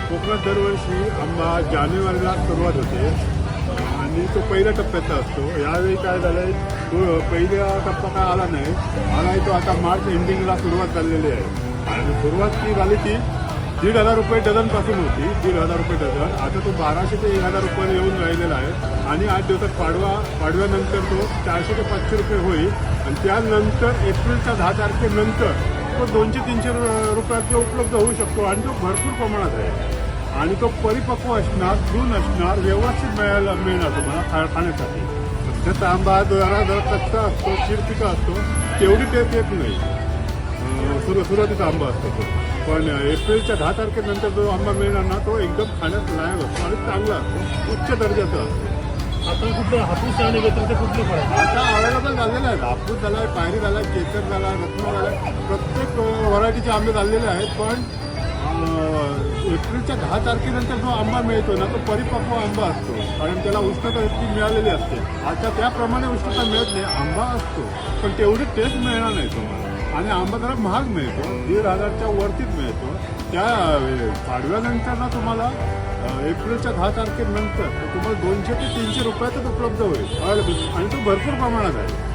कोकणात दरवर्षी आंबा जानेवारीला सुरुवात होते आणि तो पहिल्या टप्प्याचा असतो. यावेळी काय झालंय, तो पहिला टप्पा काय आला नाही तो आता मार्च एंडिंगला सुरुवात झालेली आहे. आणि सुरुवात ती झाली ती 1,500 रुपये डझनपासून होती, 1,500 रुपये डझन. आता तो 1200 ते 1,000 रुपये येऊन राहिलेला आहे. आणि 8 दिवसात पाडव्यानंतर तो 400 ते 500 रुपये होईल. आणि त्यानंतर एप्रिलच्या 10 तारखेनंतर तो 200-300 रुपयात उपलब्ध होऊ शकतो. आणि तो भरपूर प्रमाणात आहे आणि तो परिपक्व असणार, जून असणार, व्यवस्थित मिळणार तुम्हाला खाण्यासाठी. सध्याचा आंबा जरा कच्चा असतो, चिरपिका असतो, तेवढी टेस्ट येत नाही. सुरुवातीचा आंबा असतो तो. पण एप्रिलच्या 10 तारखेनंतर जो आंबा मिळणार ना तो एकदम खाण्यात लायक असतो आणि चांगला असतो, उच्च दर्जाचा असतो. आपण कुठलं हापूस आणि व्यतिरिक्त कुठलं फळ आहे? आता अवेलेबल झालेले आहेत. हापूस झाला आहे, पायरी झाला आहे, केसर झाला आहे, रत्न झाला आहे. प्रत्येक व्हरायटीचे आंबे झालेले आहेत. पण एप्रिलच्या 10 तारखेनंतर जो आंबा मिळतो ना तो परिपक्व आंबा असतो, कारण त्याला उष्णता इतकी मिळालेली असते. आता त्याप्रमाणे उष्णता मिळत नाही, आंबा असतो पण तेवढी टेस्ट मिळणार नाही तुम्हाला. आणि आंबा जरा महाग मिळतो, 1,500च्या वरतीच मिळतो. त्या पाडव्यानंतर ना तुम्हाला एप्रिलच्या 10 तारखेनंतर तुम्हाला 200 ते 300 रुपयातच उपलब्ध होईल आणि तो भरपूर प्रमाणात आहे.